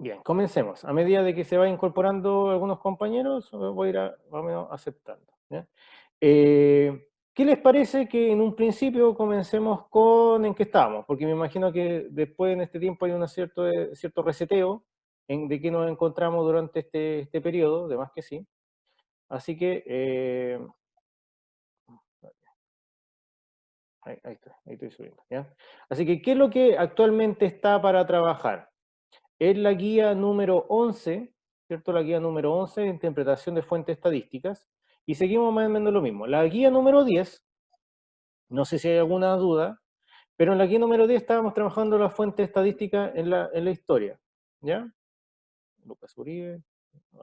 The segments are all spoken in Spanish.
Bien, comencemos. A medida de que se va incorporando algunos compañeros, voy a ir más o menos aceptando. ¿Ya? ¿Qué les parece que en un principio comencemos con en qué estábamos? Porque me imagino que después en este tiempo hay un cierto reseteo de qué nos encontramos durante este periodo, de más que sí. Así que, ahí estoy subiendo. ¿Ya? Así que, ¿qué es lo que actualmente está para trabajar? Es la guía número 11, ¿cierto? La guía número 11 de interpretación de fuentes estadísticas. Y seguimos más o menos lo mismo. La guía número 10, no sé si hay alguna duda, pero en la guía número 10 estábamos trabajando la fuente estadística en la historia. ¿Ya? Lucas Uribe,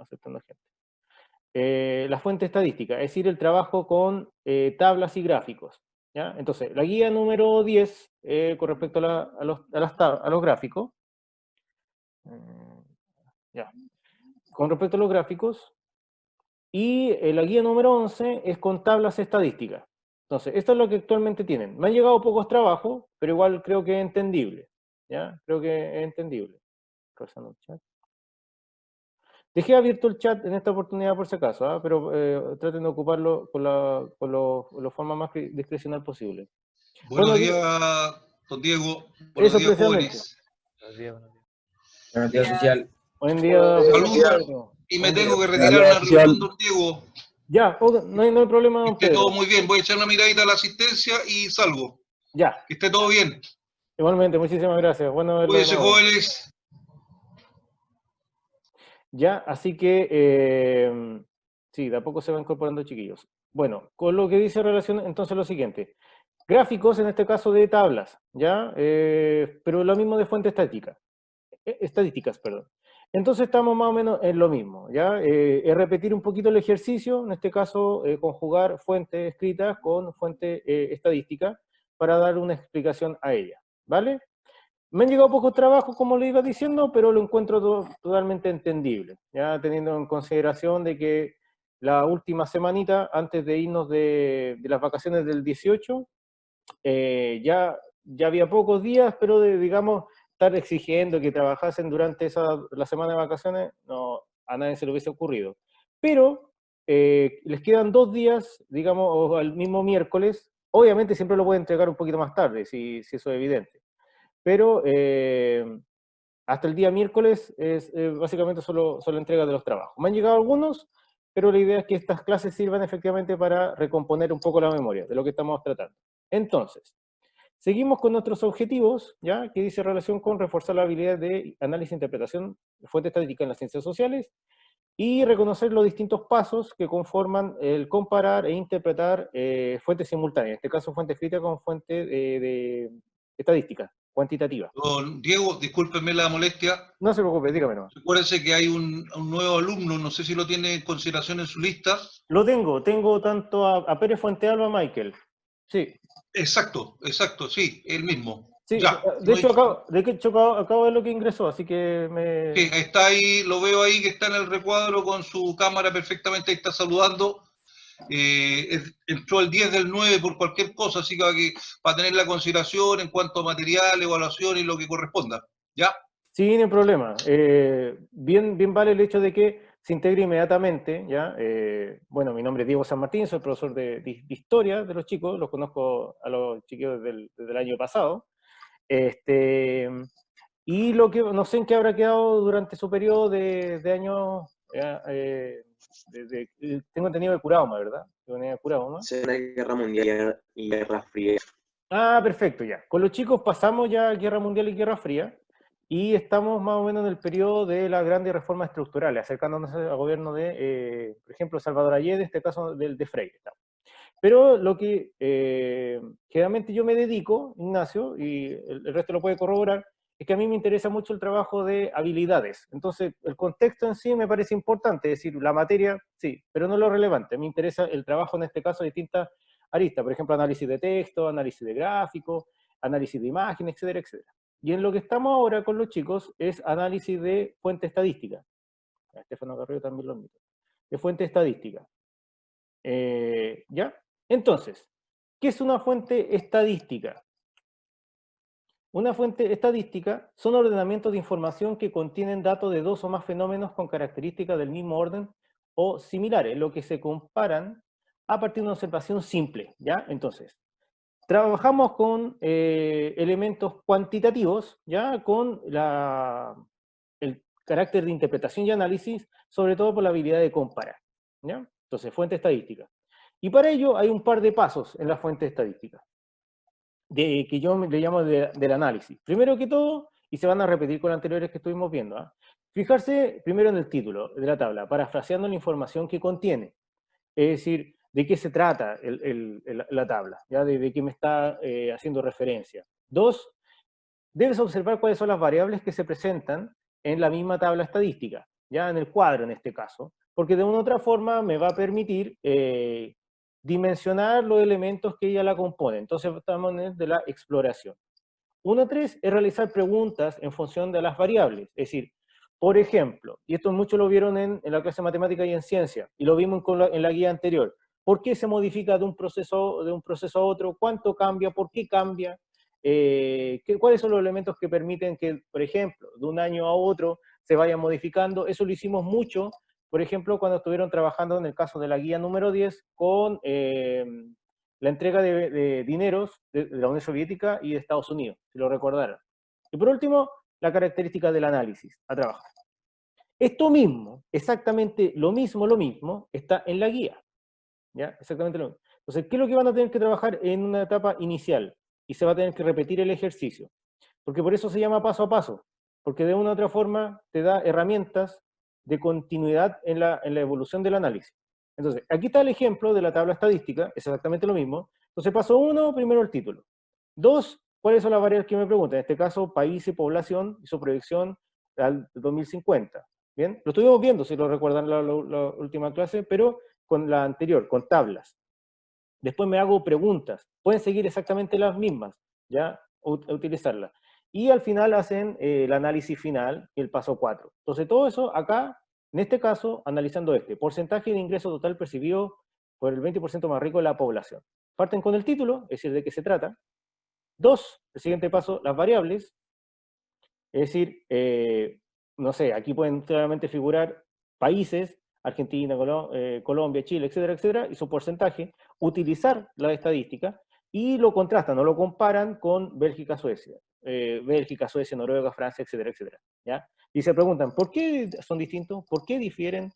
aceptando gente. La fuente estadística, es decir, el trabajo con tablas y gráficos. ¿Ya? Entonces, la guía número 10, con respecto a los gráficos, ya. Con respecto a los gráficos, y la guía número 11 es con tablas estadísticas. Entonces, esto es lo que actualmente tienen. Me han llegado pocos trabajos, pero igual creo que es entendible. ¿Ya? Creo que es entendible. Revisando el chat. Dejé abierto el chat en esta oportunidad por si acaso, ¿ah? Pero traten de ocuparlo con la forma más discrecional posible. Buenos Bueno, días, don Diego. Buenos eso días, precisamente. jóvenes. Buenos días, buenos días. Buenos días, social. Buen día, Saludos. Pedro. Y me Buen día. tengo que retirar a Saludos, una social. reunión, don Diego. Ya, no hay problema, Que don esté todo Pedro. muy bien. Voy a echar una miradita a la asistencia y salgo. Ya, Que esté todo bien. igualmente, muchísimas gracias. Bueno verlo de Cuídense, nuevo. jóvenes. Ya, así que sí, de a poco se van incorporando chiquillos. Bueno, con lo que dice relación, entonces lo siguiente. Gráficos, en este caso de tablas, ¿ya? Pero lo mismo de fuente estática, estadísticas, perdón. Entonces estamos más o menos en lo mismo, ¿ya? Es repetir un poquito el ejercicio, en este caso conjugar fuente escrita con fuente estadística para dar una explicación a ella, ¿vale? Me han llegado pocos trabajos, como le iba diciendo, pero lo encuentro totalmente entendible, ya teniendo en consideración de que la última semanita, antes de irnos de las vacaciones del 18, ya había pocos días, pero digamos, estar exigiendo que trabajasen durante la semana de vacaciones, no, a nadie se le hubiese ocurrido. Pero les quedan 2 días, digamos, o el mismo miércoles, obviamente siempre lo pueden entregar un poquito más tarde, si eso es evidente, pero hasta el día miércoles es básicamente solo entrega de los trabajos. Me han llegado algunos, pero la idea es que estas clases sirvan efectivamente para recomponer un poco la memoria de lo que estamos tratando. Entonces, seguimos con nuestros objetivos, ¿ya? Que dice relación con reforzar la habilidad de análisis e interpretación de fuentes estadísticas en las ciencias sociales y reconocer los distintos pasos que conforman el comparar e interpretar fuentes simultáneas, en este caso fuente escrita con fuente de estadística, cuantitativa. Don Diego, discúlpenme la molestia. No se preocupe, dígame no. Recuérdense que hay un nuevo alumno, no sé si lo tiene en consideración en su lista. Lo tengo tanto a Pérez Fuentealba, Michael. Sí, Exacto, sí, el mismo. sí, Ya. de hecho acabo de ver lo que ingresó, así que Sí, está ahí, lo veo ahí que está en el recuadro con su cámara perfectamente, ahí está saludando. Entró el 10 del 9 por cualquier cosa, así que para tener la consideración en cuanto a material, evaluación y lo que corresponda. ¿Ya? sí, no hay problema. Bien vale el hecho de que se integre inmediatamente, ¿ya? Bueno, mi nombre es Diego San Martín, soy profesor de historia de los chicos, los conozco a los chicos desde el año pasado. Este, y no sé en qué habrá quedado durante su periodo de años, tengo entendido de Curauma, ¿verdad? Tengo entendido de Curauma. Segunda Guerra Mundial y Guerra Fría. Ah, perfecto, ya. Con los chicos pasamos ya Guerra Mundial y Guerra Fría y estamos más o menos en el periodo de las grandes reformas estructurales, acercándonos al gobierno por ejemplo, Salvador Allende, en este caso de Freire. Estamos. Pero lo que generalmente yo me dedico, Ignacio, y el resto lo puede corroborar, es que a mí me interesa mucho el trabajo de habilidades. Entonces, el contexto en sí me parece importante, es decir, la materia, sí, pero no lo relevante. Me interesa el trabajo, en este caso, de distintas aristas. Por ejemplo, análisis de texto, análisis de gráficos, análisis de imagen, etcétera, etcétera. Y en lo que estamos ahora con los chicos es análisis de fuente estadística. A Estefano Carrillo también lo admite. De fuente estadística. ¿Ya? Entonces, ¿qué es una fuente estadística? Una fuente estadística son ordenamientos de información que contienen datos de dos o más fenómenos con características del mismo orden o similares, lo que se comparan a partir de una observación simple, ¿ya? Entonces, trabajamos con elementos cuantitativos, ¿ya? Con el carácter de interpretación y análisis, sobre todo por la habilidad de comparar, ¿ya? Entonces, fuente estadística. Y para ello hay un par de pasos en la fuente estadística, que yo le llamo del análisis. Primero que todo, y se van a repetir con los anteriores que estuvimos viendo, ¿ah? Fijarse primero en el título de la tabla, parafraseando la información que contiene. Es decir, de qué se trata la tabla, ¿ya? De qué me está haciendo referencia. Dos, debes observar cuáles son las variables que se presentan en la misma tabla estadística, ya en el cuadro en este caso, porque de una u otra forma me va a permitir dimensionar los elementos que ella la componen. Entonces estamos en el de la exploración. 1.3 es realizar preguntas en función de las variables, es decir, por ejemplo, y esto muchos lo vieron en la clase de matemática y en ciencia, y lo vimos en la guía anterior, ¿por qué se modifica de un proceso a otro? ¿Cuánto cambia? ¿Por qué cambia? ¿Cuáles son los elementos que permiten que, por ejemplo, de un año a otro se vayan modificando? Eso lo hicimos mucho, por ejemplo, cuando estuvieron trabajando en el caso de la guía número 10 con la entrega de dineros de la Unión Soviética y de Estados Unidos, si lo recordaran. Y por último, la característica del análisis a trabajar. Esto mismo, exactamente lo mismo, está en la guía. ¿Ya? Exactamente lo mismo. Entonces, ¿qué es lo que van a tener que trabajar en una etapa inicial? Y se va a tener que repetir el ejercicio. Porque por eso se llama paso a paso. Porque de una u otra forma te da herramientas de continuidad en la evolución del análisis. Entonces, aquí está el ejemplo de la tabla estadística, es exactamente lo mismo. Entonces, paso 1, primero el título. 2, ¿cuáles son las variables que me preguntan? En este caso, país y población y su proyección al 2050. ¿Bien? Lo estuvimos viendo, si lo recuerdan la última clase, pero con la anterior, con tablas. Después me hago preguntas. Pueden seguir exactamente las mismas, ¿ya? Utilizarlas. Y al final hacen el análisis final, el paso 4. Entonces, todo eso acá, en este caso, analizando porcentaje de ingreso total percibido por el 20% más rico de la población. Parten con el título, es decir, de qué se trata. 2, el siguiente paso, las variables. Es decir, no sé, aquí pueden claramente figurar países, Argentina, Colombia, Chile, etcétera, etcétera, y su porcentaje, utilizar la estadística y lo contrastan o lo comparan con Bélgica, Suecia, Noruega, Francia, etcétera, etcétera, ¿ya? Y se preguntan, ¿por qué son distintos? ¿Por qué difieren?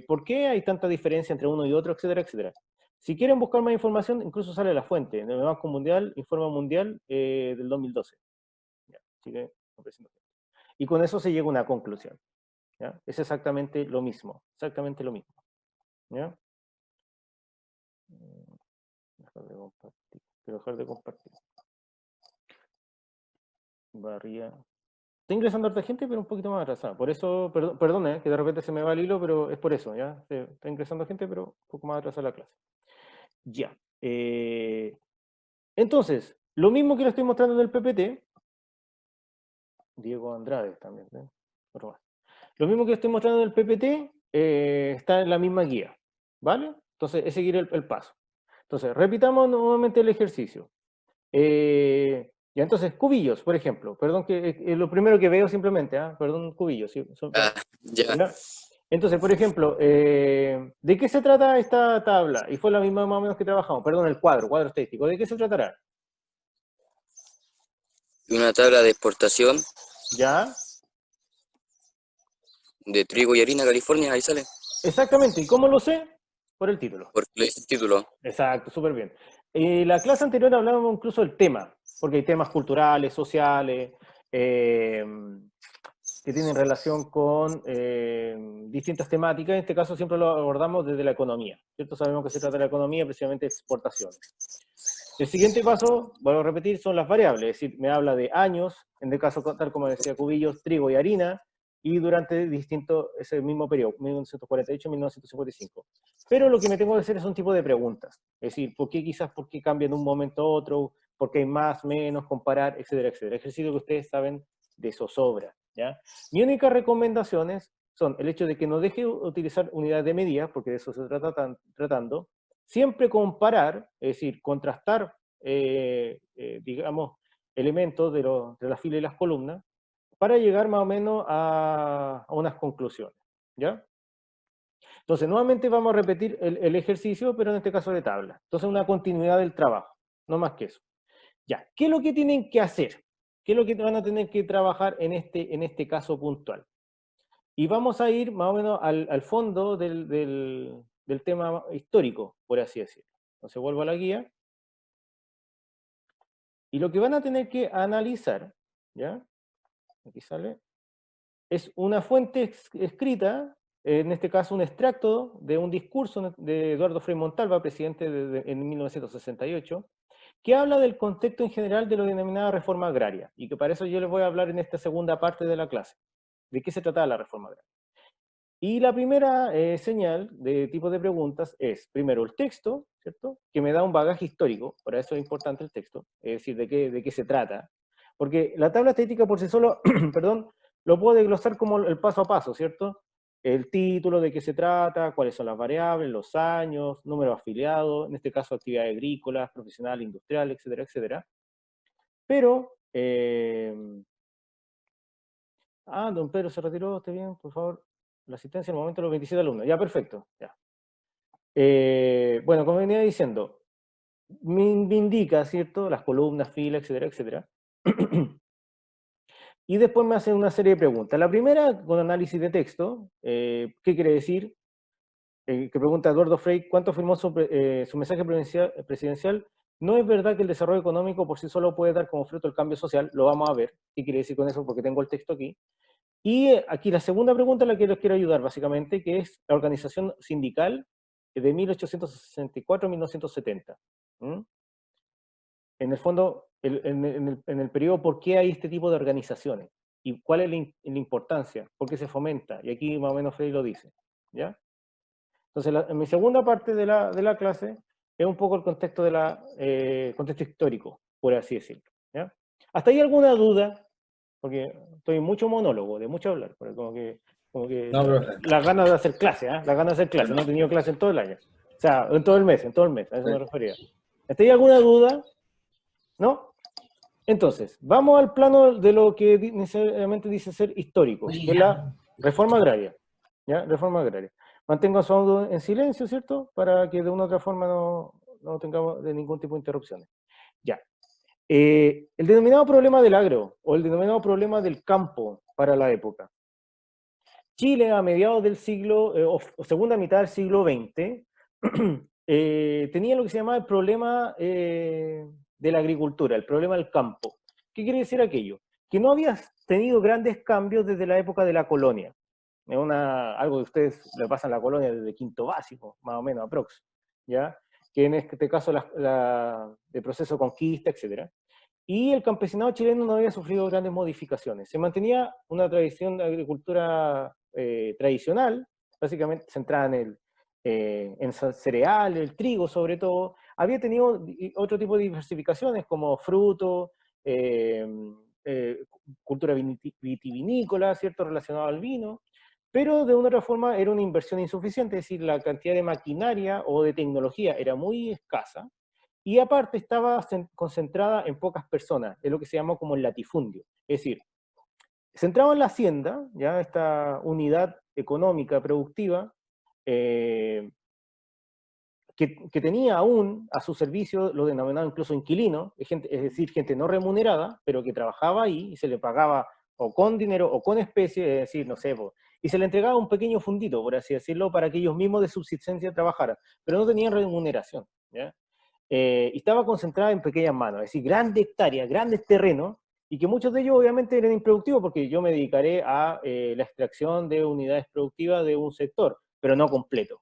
¿Por qué hay tanta diferencia entre uno y otro, etcétera, etcétera? Si quieren buscar más información, incluso sale la fuente, en el Banco Mundial, Informe Mundial del 2012. ¿Ya? Así que, y con eso se llega a una conclusión, ¿ya? Es exactamente lo mismo, ¿ya? Dejar de compartir. Barría. Está ingresando harta gente, pero un poquito más atrasada. Por eso, perdón, que de repente se me va el hilo, pero es por eso, ¿ya? Está ingresando gente, pero un poco más atrasada la clase. Ya. Entonces, lo mismo que lo estoy mostrando en el PPT, Diego Andrade también, ¿eh? Lo mismo que estoy mostrando en el PPT está en la misma guía, ¿vale? Entonces, es seguir el paso. Entonces, repitamos nuevamente el ejercicio. Ya, entonces, cubillos, por ejemplo. Perdón, que es lo primero que veo simplemente, perdón, cubillos. ¿Sí? Ya. Entonces, por ejemplo, ¿de qué se trata esta tabla? Y fue la misma más o menos que trabajamos. Perdón, el cuadro estadístico. ¿De qué se tratará? Una tabla de exportación ¿Ya? de trigo y harina, California, ahí sale. Exactamente. ¿Y cómo lo sé? Por el título. Porque le dice el título. Exacto, súper bien. La clase anterior hablábamos incluso del tema, porque hay temas culturales, sociales, que tienen relación con distintas temáticas. En este caso siempre lo abordamos desde la economía, ¿cierto? Sabemos que se trata de la economía, precisamente exportaciones. El siguiente paso, vuelvo a repetir, son las variables, es decir, me habla de años, en el caso, tal como decía Cubillos, trigo y harina, y durante ese mismo periodo, 1948-1955. Pero lo que me tengo que hacer es un tipo de preguntas, es decir, ¿por qué cambia de un momento a otro? ¿Por qué hay más, menos, comparar, etcétera, etcétera? Ejercicio que ustedes saben de zozobra, ¿ya? Mi única recomendaciones son el hecho de que no deje de utilizar unidades de medida, porque de eso se trata tratando, siempre comparar, es decir, contrastar, digamos, elementos de la fila y las columnas para llegar más o menos a unas conclusiones, ¿ya? Entonces, nuevamente vamos a repetir el ejercicio, pero en este caso de tabla. Entonces, una continuidad del trabajo, no más que eso. Ya, ¿qué es lo que tienen que hacer? ¿Qué es lo que van a tener que trabajar en este caso puntual? Y vamos a ir más o menos al fondo del tema histórico, por así decirlo. Entonces, vuelvo a la guía. Y lo que van a tener que analizar, ¿ya? Aquí sale, es una fuente escrita, en este caso un extracto de un discurso de Eduardo Frei Montalva, presidente en 1968, que habla del contexto en general de lo denominada reforma agraria, y que para eso yo les voy a hablar en esta segunda parte de la clase, de qué se trataba la reforma agraria. Y la primera señal de tipo de preguntas es, primero, el texto, ¿cierto? Que me da un bagaje histórico, por eso es importante el texto, es decir, de qué se trata. Porque la tabla estadística por sí solo, perdón, lo puedo desglosar como el paso a paso, ¿cierto? El título, de qué se trata, cuáles son las variables, los años, número de afiliados, en este caso actividades agrícolas, profesional, industrial, etcétera, etcétera. Pero, don Pedro se retiró, ¿está bien? Por favor, la asistencia al momento de los 27 alumnos. Ya, perfecto. Ya. Bueno, como venía diciendo, me indica, ¿cierto? Las columnas, filas, etcétera, etcétera. Y después me hace una serie de preguntas. La primera, con análisis de texto, ¿qué quiere decir? Que pregunta Eduardo Frei, ¿cuánto afirmó su mensaje presidencial? No es verdad que el desarrollo económico por sí solo puede dar como fruto el cambio social, lo vamos a ver. ¿Qué quiere decir con eso? Porque tengo el texto aquí. Y aquí la segunda pregunta es la que les quiero ayudar, básicamente, que es la organización sindical de 1864 a 1970. ¿Mm? En el fondo, en el periodo, ¿por qué hay este tipo de organizaciones? ¿Y cuál es la importancia? ¿Por qué se fomenta? Y aquí más o menos Frei lo dice. ¿Ya? Entonces, en mi segunda parte de la clase es un poco el contexto, contexto histórico, por así decirlo. ¿Ya? ¿Hasta ahí alguna duda? Porque estoy en mucho monólogo, de mucho hablar, porque como que No, profe. las ganas de hacer clase, ¿eh? Las ganas de hacer clase, no he tenido clase en todo el año. O sea, en todo el mes, a eso me refería. ¿Hay alguna duda? ¿No? Entonces, vamos al plano de lo que necesariamente dice ser histórico, que es la reforma agraria. ¿Ya? Reforma agraria. Mantengo su audio en silencio, ¿cierto? Para que de una u otra forma no tengamos de ningún tipo de interrupciones. Ya. El denominado problema del agro, o el denominado problema del campo para la época. Chile, a mediados del siglo, o segunda mitad del siglo XX, tenía lo que se llamaba el problema de la agricultura, el problema del campo. ¿Qué quiere decir aquello? Que no había tenido grandes cambios desde la época de la colonia. Es algo que ustedes le pasan a la colonia desde quinto básico, más o menos, aprox. ¿Ya? Que en este caso el proceso de conquista, etc. Y el campesinado chileno no había sufrido grandes modificaciones. Se mantenía una tradición de agricultura tradicional, básicamente centrada en cereal, el trigo sobre todo. Había tenido otro tipo de diversificaciones como fruto, cultura vitivinícola, ¿cierto?, relacionado al vino, pero de una otra forma era una inversión insuficiente, es decir, la cantidad de maquinaria o de tecnología era muy escasa, y aparte estaba concentrada en pocas personas, es lo que se llama como el latifundio. Es decir, centrado en la hacienda, ya esta unidad económica productiva, que tenía aún a su servicio lo denominado incluso inquilino, es decir, gente no remunerada, pero que trabajaba ahí y se le pagaba o con dinero o con especie, es decir, no sé, y se le entregaba un pequeño fundito, por así decirlo, para que ellos mismos de subsistencia trabajaran, pero no tenían remuneración, ¿ya? Y estaba concentrada en pequeñas manos, es decir, grandes hectáreas, grandes terrenos, y que muchos de ellos obviamente eran improductivos, porque yo me dedicaré a la extracción de unidades productivas de un sector, pero no completo,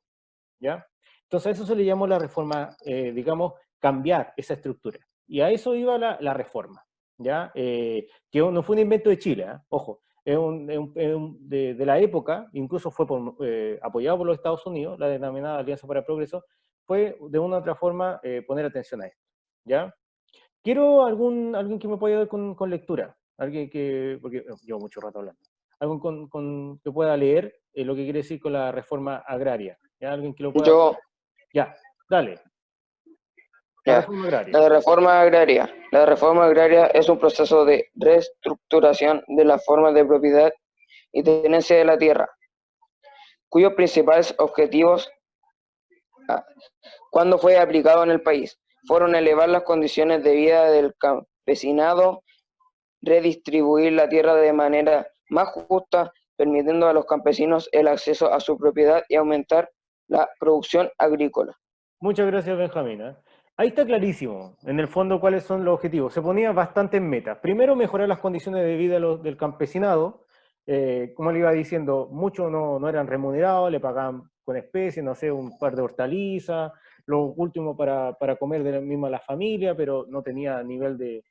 ¿ya? Entonces a eso se le llamó la reforma, digamos, cambiar esa estructura. Y a eso iba la reforma, ¿ya? Que no fue un invento de Chile, ¿eh? Ojo, de la época, incluso fue apoyado por los Estados Unidos, la denominada Alianza para el Progreso, fue de una u otra forma poner atención a esto, ¿ya? Quiero alguien que me pueda ayudar con lectura, alguien porque llevo mucho rato hablando, alguien que pueda leer lo que quiere decir con la reforma agraria, ¿ya? Alguien que lo pueda... Yo, Ya, dale. La Ya. reforma agraria. La reforma agraria. La reforma agraria es un proceso de reestructuración de la forma de propiedad y tenencia de la tierra, cuyos principales objetivos, cuando fue aplicado en el país, fueron elevar las condiciones de vida del campesinado, redistribuir la tierra de manera más justa, permitiendo a los campesinos el acceso a su propiedad y aumentar la producción agrícola. Muchas gracias, Benjamín. Ahí está clarísimo, en el fondo, cuáles son los objetivos. Se ponía bastantes metas. Primero, mejorar las condiciones de vida del campesinado. Como le iba diciendo, muchos no eran remunerados, le pagaban con especies, no sé, un par de hortalizas, lo último para comer de la misma la familia, pero no tenía nivel de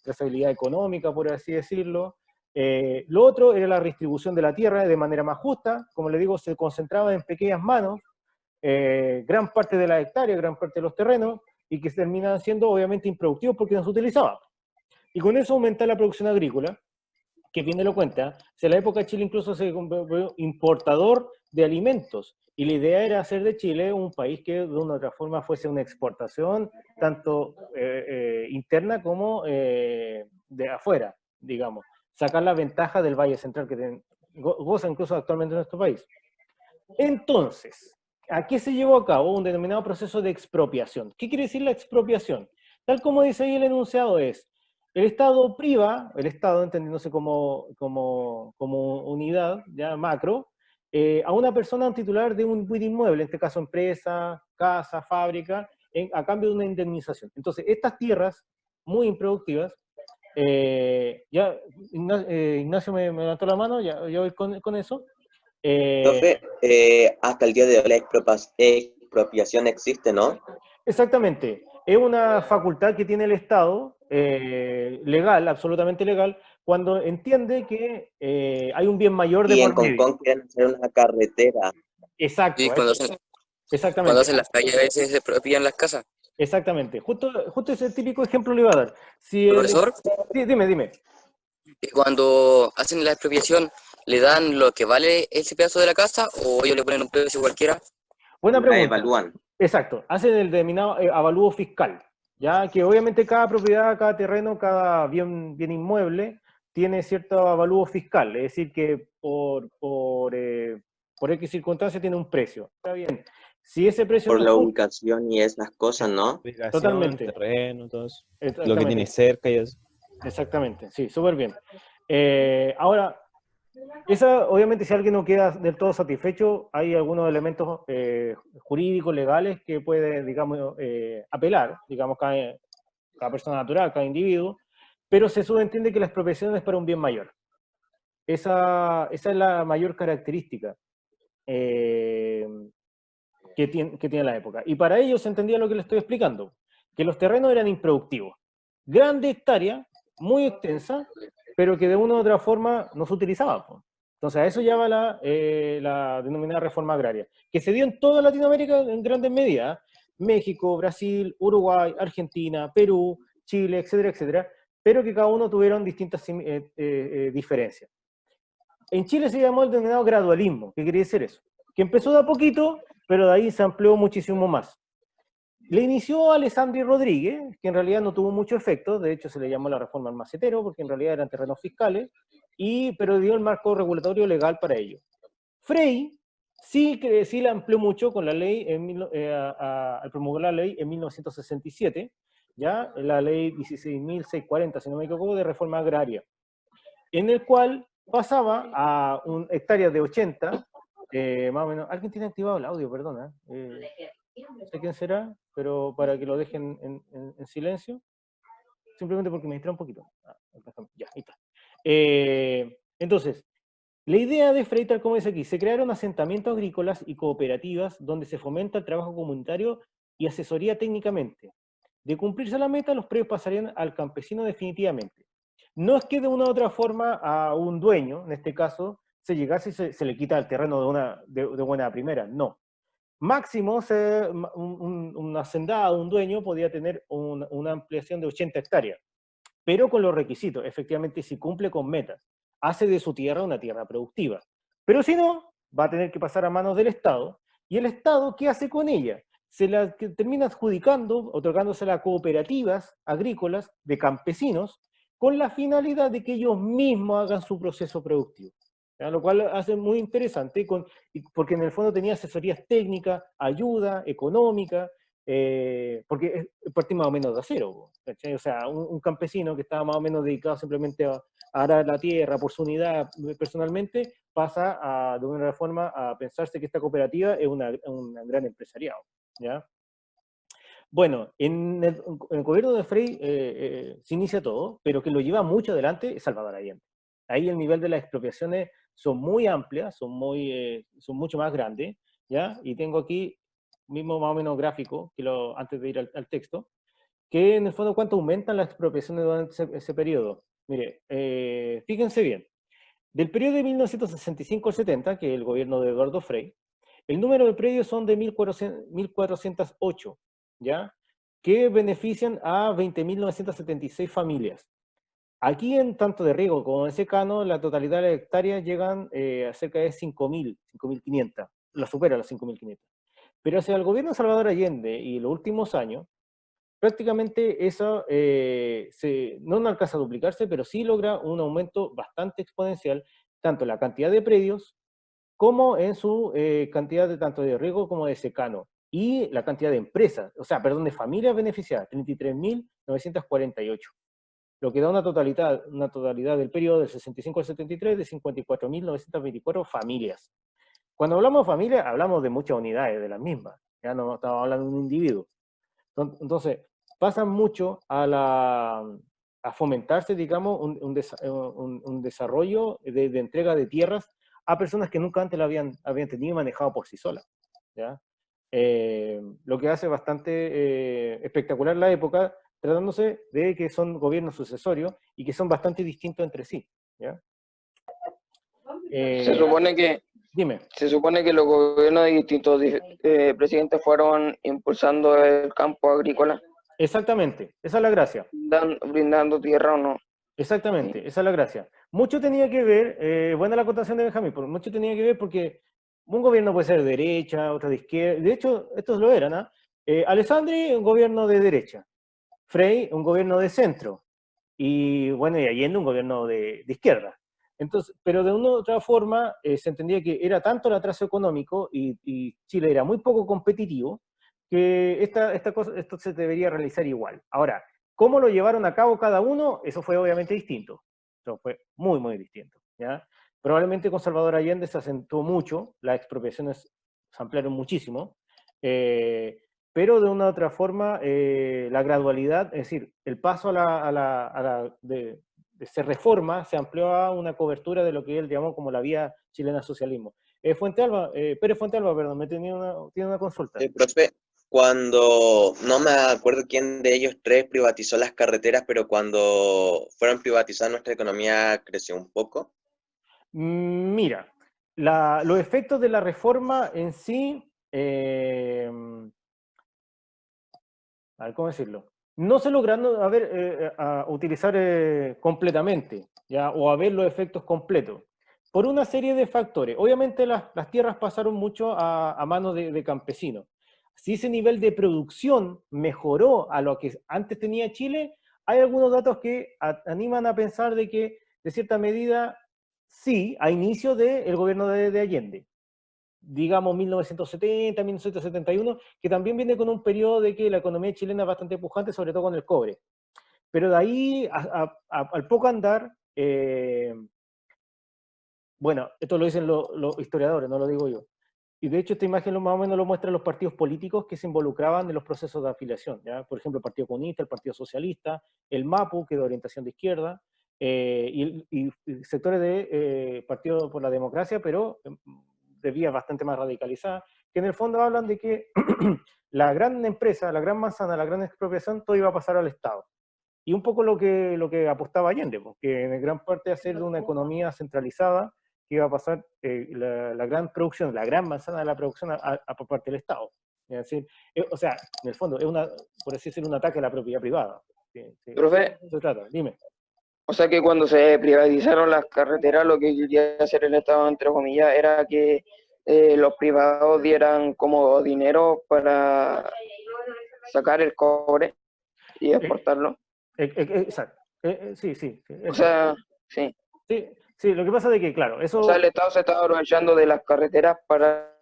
trazabilidad económica, por así decirlo. Lo otro era la redistribución de la tierra de manera más justa. Como le digo, se concentraba en pequeñas manos, gran parte de la hectárea, gran parte de los terrenos, y que terminaban siendo obviamente improductivos porque no se utilizaban. Y con eso aumenta la producción agrícola, que bien lo cuenta. Si en la época Chile incluso se volvió importador de alimentos, y la idea era hacer de Chile un país que de una u otra forma fuese una exportación, tanto interna como de afuera, digamos. Sacar la ventaja del Valle Central que goza incluso actualmente en nuestro país. Entonces, ¿a qué se llevó a cabo? Un denominado proceso de expropiación. ¿Qué quiere decir la expropiación? Tal como dice ahí el enunciado es, el Estado priva, el Estado entendiéndose como unidad ya macro, a una persona, un titular de un bien inmueble, en este caso empresa, casa, fábrica, a cambio de una indemnización. Entonces, estas tierras muy improductivas, ya Ignacio me levantó la mano, ya voy con eso. Profe, hasta el día de hoy la expropiación existe, ¿no? Exactamente. Es una facultad que tiene el Estado, legal, absolutamente legal, cuando entiende que hay un bien mayor de Y en por medio. Concón quieren hacer una carretera. Exacto. Y cuando hacen Exactamente. las calles a veces se expropian las casas. Exactamente. Justo ese típico ejemplo le iba a dar. Si Profesor, Sí, dime. cuando hacen la expropiación, ¿le dan lo que vale ese pedazo de la casa o ellos le ponen un precio cualquiera? Buena La pregunta. evalúan. Exacto, hacen el denominado avalúo fiscal, ya que obviamente cada propiedad, cada terreno, cada bien inmueble tiene cierto avalúo fiscal, es decir, que por X circunstancia tiene un precio. Está bien, si ese precio Por no la cumple, ubicación y esas cosas, ¿no? Ubicación, totalmente. terreno, todo eso. Lo que Exactamente. tiene cerca y eso. Exactamente, sí, súper bien. Ahora, obviamente, si alguien no queda del todo satisfecho, hay algunos elementos jurídicos, legales, que puede, digamos, apelar, digamos, cada persona natural, cada individuo, pero se subentiende que la expropiación es para un bien mayor. Esa es la mayor característica que tiene la época. Y para ello se entendía lo que le estoy explicando, que los terrenos eran improductivos. Grande hectárea, muy extensa, pero que de una u otra forma no se utilizaba. Entonces a eso ya va la denominada reforma agraria, que se dio en toda Latinoamérica en grandes medidas, México, Brasil, Uruguay, Argentina, Perú, Chile, etcétera, etcétera, pero que cada uno tuvieron distintas diferencias. En Chile se llamó el denominado gradualismo. ¿Qué quería decir eso? Que empezó de a poquito, pero de ahí se amplió muchísimo más. Le inició Alessandri Rodríguez, que en realidad no tuvo mucho efecto, de hecho se le llamó la reforma al macetero, porque en realidad eran terrenos fiscales, pero dio el marco regulatorio legal para ello. Frey sí la amplió mucho con la ley, al promulgar la ley en 1967, ¿ya? La ley 16.640, si no me equivoco, de reforma agraria, en el cual pasaba a un hectárea de 80, más o menos. Alguien tiene activado el audio, perdona. No sé quién será, pero para que lo dejen en silencio, simplemente porque me distrae un poquito. Ya, ahí está. Entonces, la idea de Frey, tal como dice aquí, se crearon asentamientos agrícolas y cooperativas donde se fomenta el trabajo comunitario y asesoría técnicamente. De cumplirse la meta, los predios pasarían al campesino definitivamente. No es que de una u otra forma a un dueño, en este caso, se llegase y se le quita el terreno de buena primera, no. Máximo, un hacendado, un dueño, podía tener una ampliación de 80 hectáreas, pero con los requisitos, efectivamente, si cumple con metas, hace de su tierra una tierra productiva. Pero si no, va a tener que pasar a manos del Estado, y el Estado, ¿qué hace con ella? se la termina adjudicando, otorgándosela a cooperativas agrícolas de campesinos, con la finalidad de que ellos mismos hagan su proceso productivo. ¿Ya? Lo cual hace muy interesante, porque en el fondo tenía asesorías técnicas, ayuda económica, porque partimos más o menos de cero, ¿cachai? O sea, un campesino que estaba más o menos dedicado simplemente a arar la tierra por su unidad personalmente, pasa de una forma a pensarse que esta cooperativa es un gran empresariado, ¿ya? Bueno, en el gobierno de Frei se inicia todo, pero que lo lleva mucho adelante es Salvador Allende. Ahí el nivel de las expropiaciones son muy amplias, son mucho más grandes, ¿ya? Y tengo aquí mismo más o menos gráfico, antes de ir al texto, que en el fondo cuánto aumentan las expropiaciones durante ese periodo. Mire, fíjense bien, del periodo de 1965 al 70, que es el gobierno de Eduardo Frei, el número de predios son de 1.408, ¿ya? Que benefician a 20.976 familias. Aquí, en tanto de riego como de secano, la totalidad de las hectáreas llegan a cerca de 5.500, la supera las 5.500. Pero hacia el gobierno de Salvador Allende y los últimos años, prácticamente eso no alcanza a duplicarse, pero sí logra un aumento bastante exponencial, tanto en la cantidad de predios, como en su cantidad de tanto de riego como de secano, y la cantidad de empresas, o sea, perdón, de familias beneficiadas, 33.948, lo que da una totalidad del periodo del 65 al 73 de 54.924 familias. Cuando hablamos de familias, hablamos de muchas unidades de las mismas, ya no estamos hablando de un individuo. Entonces, pasan mucho a fomentarse, digamos, un desarrollo de entrega de tierras a personas que nunca antes la habían tenido y manejado por sí solas, ¿ya? Lo que hace bastante espectacular la época, tratándose de que son gobiernos sucesorios y que son bastante distintos entre sí, ¿ya? Se supone que Dime. Se supone que los gobiernos de distintos presidentes fueron impulsando el campo agrícola, Exactamente, esa es la gracia. brindando tierra o no. Exactamente, esa es la gracia. Mucho tenía que ver, buena la acotación de Benjamín, pero mucho tenía que ver porque un gobierno puede ser de derecha, otro de izquierda, de hecho, estos lo eran, ¿ah? Alessandri, un gobierno de derecha, Frei, un gobierno de centro, y bueno, y Allende, un gobierno de izquierda. Entonces, pero de una u otra forma se entendía que era tanto el atraso económico y Chile era muy poco competitivo, que esto se debería realizar igual. Ahora, ¿cómo lo llevaron a cabo cada uno? Eso fue obviamente distinto. Eso fue muy, muy distinto, ¿ya? Probablemente con Salvador Allende se acentuó mucho, las expropiaciones se ampliaron muchísimo, pero de una u otra forma, la gradualidad, es decir, el paso de ser reforma se amplió a una cobertura de lo que él llamó como la vía chilena al socialismo. Pérez Fuentealba, perdón, tiene una consulta. Profe, cuando, no me acuerdo quién de ellos tres privatizó las carreteras, pero cuando fueron privatizadas nuestra economía creció un poco. Mira, los efectos de la reforma en sí, a ver, ¿cómo decirlo? No se lograron utilizar completamente, ¿ya? O a ver los efectos completos, por una serie de factores. Obviamente las tierras pasaron mucho a manos de campesinos. Si ese nivel de producción mejoró a lo que antes tenía Chile, hay algunos datos que animan a pensar de que, de cierta medida, sí, a inicio del gobierno de Allende, digamos 1970, 1971, que también viene con un periodo de que la economía chilena es bastante pujante, sobre todo con el cobre. Pero de ahí, al poco andar, bueno, esto lo dicen los historiadores, no lo digo yo. Y de hecho esta imagen más o menos lo muestran los partidos políticos que se involucraban en los procesos de afiliación, ¿ya? Por ejemplo, el Partido Comunista, el Partido Socialista, el MAPU, que es de orientación de izquierda, y sectores de Partido por la Democracia, pero de vías bastante más radicalizadas, que en el fondo hablan de que la gran empresa, la gran manzana, la gran expropiación, todo iba a pasar al Estado. Y un poco lo que apostaba Allende, porque en gran parte hacer de una economía centralizada, que iba a pasar la gran producción, la gran manzana de la producción por parte del Estado. Es decir, o sea, en el fondo, es por así decirlo, un ataque a la propiedad privada. Profe, Se trata, dime. o sea que cuando se privatizaron las carreteras, lo que quería hacer el Estado, entre comillas, era que los privados dieran como dinero para sacar el cobre y exportarlo. Exacto. Sí, sí. O Eso. sea, sí. Sí, sí, lo que pasa es que, claro, O eso sea, el Estado se está aprovechando de las carreteras para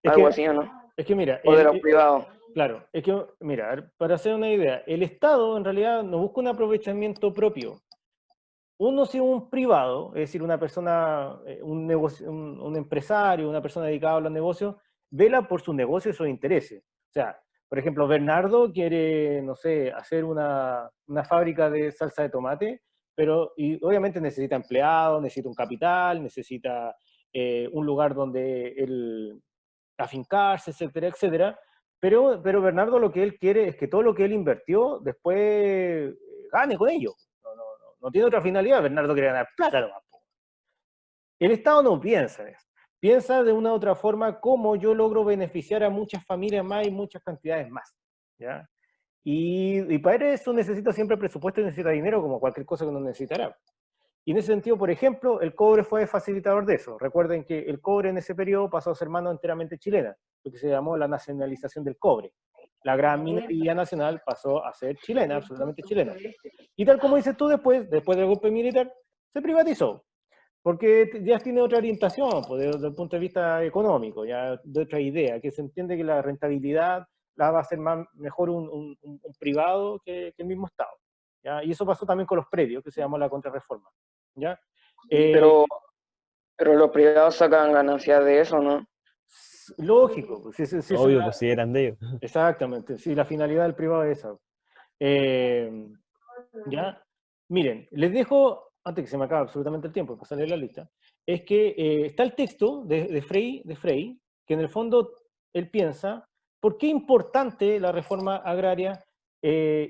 es algo que, así, ¿o no? es que mira, O de los privados. claro, es que, mira, a ver, para hacer una idea, el Estado en realidad no busca un aprovechamiento propio. Uno si un privado, es decir, una persona, un negocio, un empresario, una persona dedicada a los negocios, vela por sus negocios y sus intereses. O sea, por ejemplo, Bernardo quiere, no sé, hacer una fábrica de salsa de tomate, pero y obviamente necesita empleados, necesita un capital, necesita un lugar donde él afincarse, etcétera, etcétera. Pero Bernardo lo que él quiere es que todo lo que él invirtió después gane con ello. No tiene otra finalidad, Bernardo quiere ganar plata nomás. El Estado no piensa en eso. Piensa de una u otra forma cómo yo logro beneficiar a muchas familias más y muchas cantidades más. ¿Ya? Y para eso necesita siempre presupuesto y necesita dinero como cualquier cosa que uno necesitará. Y en ese sentido, por ejemplo, el cobre fue facilitador de eso. Recuerden que el cobre en ese periodo pasó a ser mano enteramente chilena, lo que se llamó la nacionalización del cobre. La gran minería nacional pasó a ser chilena, absolutamente chilena. Y tal como dices tú, después del golpe militar, se privatizó, porque ya tiene otra orientación, pues, desde el punto de vista económico, ya de otra idea, que se entiende que la rentabilidad la va a hacer mejor un privado que el mismo Estado. ¿Ya? Y eso pasó también con los predios, que se llamó la contrarreforma. ¿Ya? Pero los privados sacan ganancias de eso, ¿no? Lógico, pues, si Obvio, pues si eran de ellos. exactamente, si la finalidad del privado es esa. ¿Ya? Miren, les dejo, antes que se me acabe absolutamente el tiempo, para salir la lista, es que está el texto de Frey, que en el fondo él piensa, ¿por qué es importante la reforma agraria?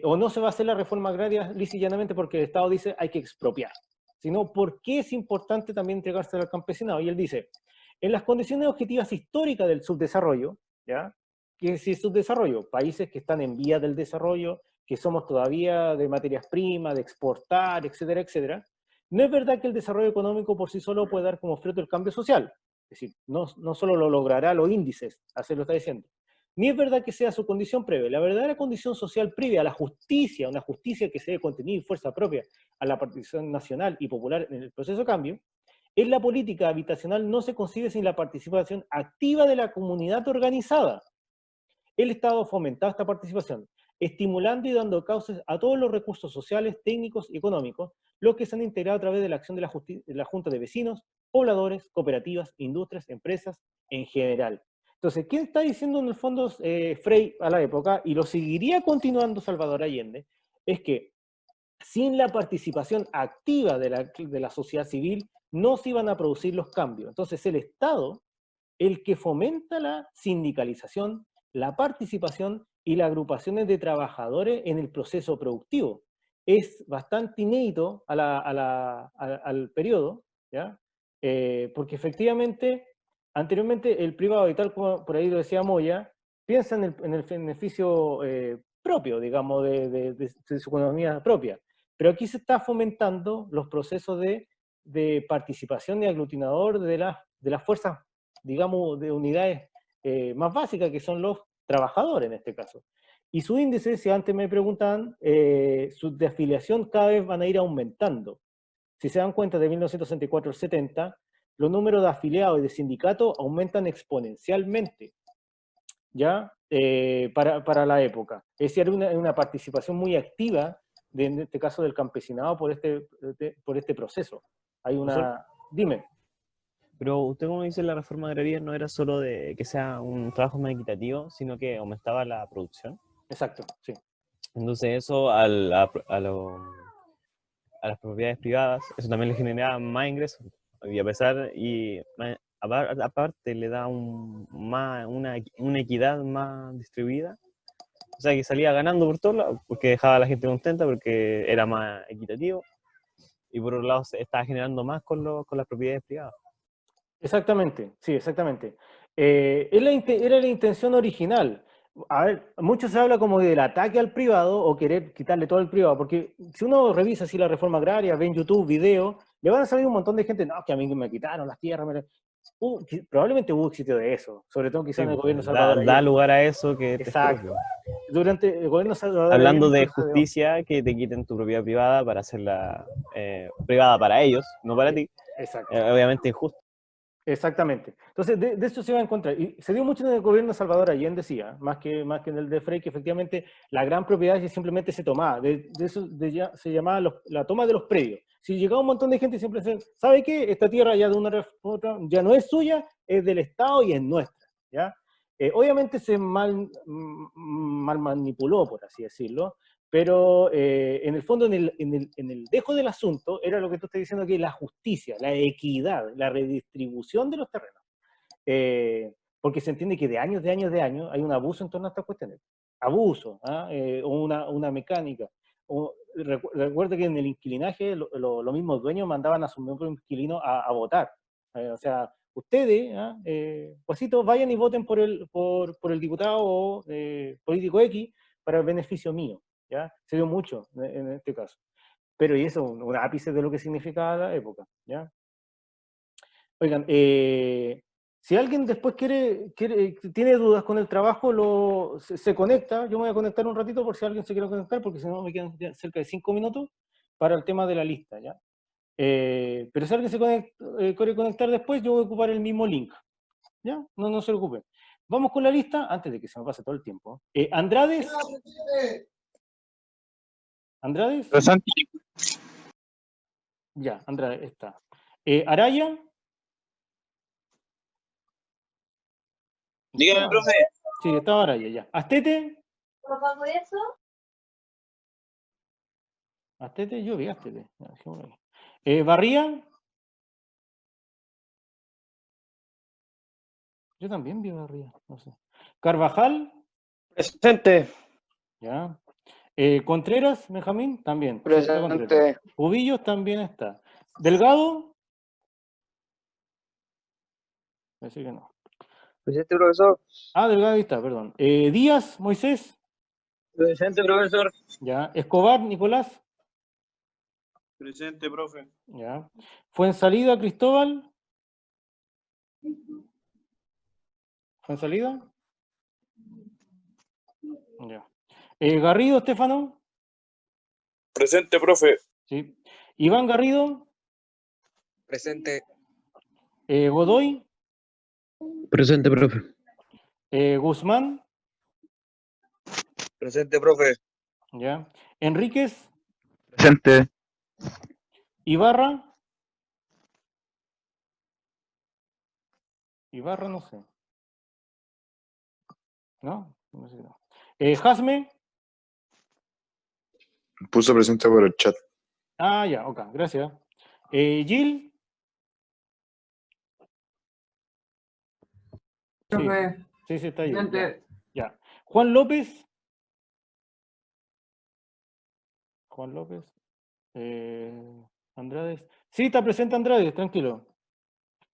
O no se va a hacer la reforma agraria lisa y llanamente porque el Estado dice hay que expropiar, sino por qué es importante también entregársela al campesinado. Y él dice, en las condiciones objetivas históricas del subdesarrollo, ¿ya? ¿Qué es el subdesarrollo? Países que están en vías del desarrollo, que somos todavía de materias primas, de exportar, etcétera, etcétera. No es verdad que el desarrollo económico por sí solo puede dar como fruto el cambio social. Es decir, no solo lo logrará los índices, así lo está diciendo. Ni es verdad que sea su condición previa. La verdadera condición social previa a la justicia, una justicia que se dé contenido y fuerza propia a la participación nacional y popular en el proceso de cambio, es la política habitacional no se concibe sin la participación activa de la comunidad organizada. El Estado fomentaba esta participación, estimulando y dando cauces a todos los recursos sociales, técnicos y económicos, los que se han integrado a través de la acción de la Junta de Vecinos, pobladores, cooperativas, industrias, empresas, en general. Entonces, ¿qué está diciendo en el fondo Frey a la época, y lo seguiría continuando Salvador Allende? Es que sin la participación activa de la sociedad civil, no se iban a producir los cambios. Entonces, el Estado, el que fomenta la sindicalización, la participación y las agrupaciones de trabajadores en el proceso productivo. Es bastante inédito al periodo, ¿ya? Porque efectivamente, anteriormente el privado, y tal como por ahí lo decía Moya, piensa en el beneficio propio, digamos, de su economía propia. Pero aquí se está fomentando los procesos de participación y aglutinador de las fuerzas, digamos, de unidades más básicas, que son los trabajadores en este caso. Y su índice, si antes me preguntan, sus de afiliación cada vez van a ir aumentando. Si se dan cuenta, de 1964 al 70, los números de afiliados y de sindicatos aumentan exponencialmente, ¿ya? Para la época. Es decir, una participación muy activa, en este caso del campesinado, por este proceso. Hay una... Dime. Pero usted, como dice, la reforma agraria no era solo de que sea un trabajo más equitativo, sino que aumentaba la producción. Exacto, sí. Entonces eso a las propiedades privadas, eso también le generaba más ingresos. Y aparte le da una equidad más distribuida. O sea, que salía ganando por todos lados, porque dejaba a la gente contenta, porque era más equitativo. Y por otro lado, se estaba generando más con las propiedades privadas. Exactamente, sí, exactamente. Era la intención original. A ver, mucho se habla como del ataque al privado o querer quitarle todo al privado, porque si uno revisa así la reforma agraria, ve en YouTube videos, le van a salir un montón de gente, no, que a mí me quitaron las tierras. probablemente hubo sitio de eso, sobre todo quizás Sí, en el pues, gobierno de da, Salvador da Allende. lugar a eso que te Exacto. expropió. Durante el gobierno de Salvador Hablando Allende de sucedió. justicia, que te quiten tu propiedad privada para hacerla privada para ellos, no para ti, Exacto. obviamente injusto. Exactamente. Entonces, de eso se va a encontrar. Y se dio mucho en el gobierno de Salvador Allende, decía, más que en el de Frei, que efectivamente la gran propiedad que simplemente se tomaba. De eso se llamaba la toma de los predios. Si llegaba un montón de gente, siempre se ¿sabe qué? Esta tierra ya de una otra ya no es suya, es del Estado y es nuestra. ¿Ya? Obviamente se mal manipuló, por así decirlo, pero en el fondo, en el dejo del asunto, era lo que tú estás diciendo, que la justicia, la equidad, la redistribución de los terrenos. Porque se entiende que de años hay un abuso en torno a estas cuestiones. Abuso, ¿ah? O una mecánica. Recuerda que en el inquilinaje los mismos dueños mandaban a sus mismos inquilinos a votar. O sea, ustedes, ¿ah? Pues vayan y voten por el diputado político X para el beneficio mío. ¿Ya? Se dio mucho en este caso. Pero y eso, un ápice de lo que significaba la época. ¿Ya? Oigan, si alguien después tiene dudas con el trabajo, se conecta. Yo me voy a conectar un ratito por si alguien se quiere conectar, porque si no me quedan cerca de 5 minutos para el tema de la lista, ¿ya? Pero si alguien quiere conectar después, yo voy a ocupar el mismo link, ¿ya? No se preocupen. Vamos con la lista, antes de que se me pase todo el tiempo. Andrades. ¿Andrades? Presente. Ya, Andrades está. Araya. Dígame, profe. Sí, estaba Araya, ya. Astete. Astete, yo vi Astete. Ya, dejémoslo ahí. Barría. Yo también vi Barría, no sé. Carvajal. Presente. Ya. Contreras, Benjamín, también. Sí, está Contreras. Presente. Cubillos también está. Delgado. Parece que no. Presente, profesor. Ah, Delgado ahí está, perdón. Díaz, Moisés. Presente, profesor. Ya. Escobar, Nicolás. Presente, profe. Ya. Fuensalida, Cristóbal. Fuensalida. Ya. Garrido, Estefano. Presente, profe. Sí. Iván Garrido. Presente. Godoy. Presente, profe. Guzmán. Presente, profe. Ya. Enríquez. Presente. Ibarra. Ibarra, no sé. ¿No? No sé, no. Jasme. Puso presente por el chat. Ah, ya, ok, gracias. Gil. Sí, sí, está Gil. Ya, ya. Juan López. Juan López. Andrades. Sí, está presente Andrades, tranquilo.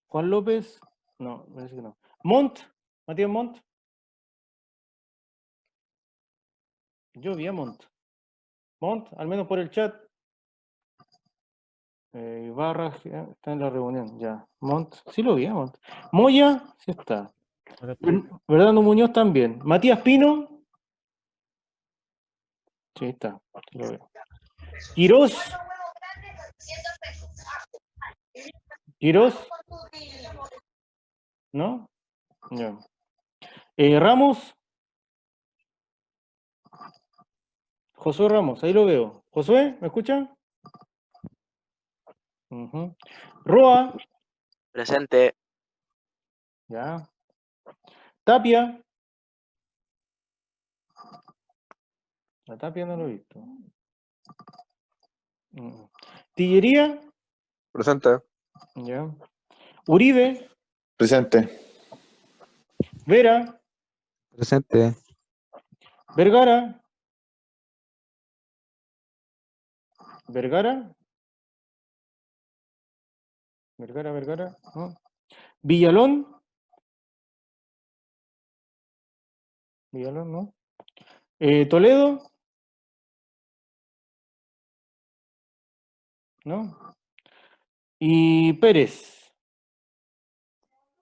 Juan López. No, parece que no. Montt. Matías Montt. Yo vi a Montt. Montt, al menos por el chat. Barra está en la reunión, ya. Montt, sí lo vi a Montt. Moya, sí está. Verdano Muñoz también. Matías Pino. Sí, está. Lo veo. Quirós. Quirós. ¿No? Ya. Ramos. Josué Ramos, ahí lo veo. Josué, ¿me escucha? Roa. Presente. Ya. Tapia. La Tapia no lo he visto. Tillería. Presente. Ya. Uribe. Presente. Vera. Presente. Vergara. Vergara. Vergara. ¿No? Villalón. Villalón, ¿no? Toledo. ¿No? Y Pérez.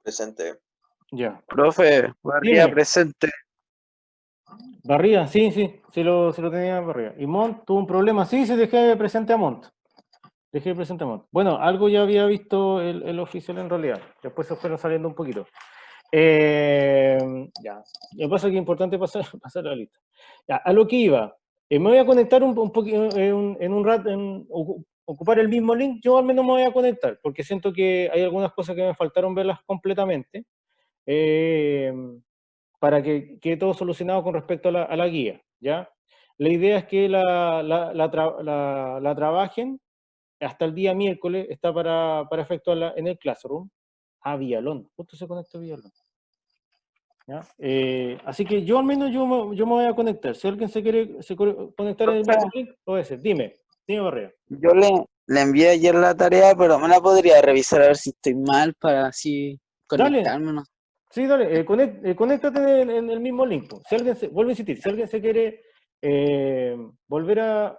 Presente. Ya. Profe, Barría Dime. presente. Barría, sí, lo tenía Barría. ¿Y Mont tuvo un problema? Sí, se dejé presente a Mont. Dejé presente a Mont. Bueno, algo ya había visto el oficial en realidad. Después se fueron saliendo un poquito. Ya. Lo que pasa es que es importante pasar la lista. Ya, a lo que iba. Me voy a conectar un poquito en un rato, ocupar el mismo link. Yo al menos me voy a conectar, porque siento que hay algunas cosas que me faltaron verlas completamente. Para que quede todo solucionado con respecto a la guía, ¿ya? La idea es que la trabajen hasta el día miércoles, está para efectuarla en el Classroom. A Villalón, justo se conectó Villalón. ¿Ya? Así que yo al menos yo me voy a conectar. Si alguien se quiere conectar en el mismo link, lo voy a hacer. Dime Barrea. Yo le envié ayer la tarea, pero me la podría revisar a ver si estoy mal para así conectarme, ¿no? Sí, dale, conéctate en el mismo link. Si alguien vuelvo a insistir, si alguien se quiere volver a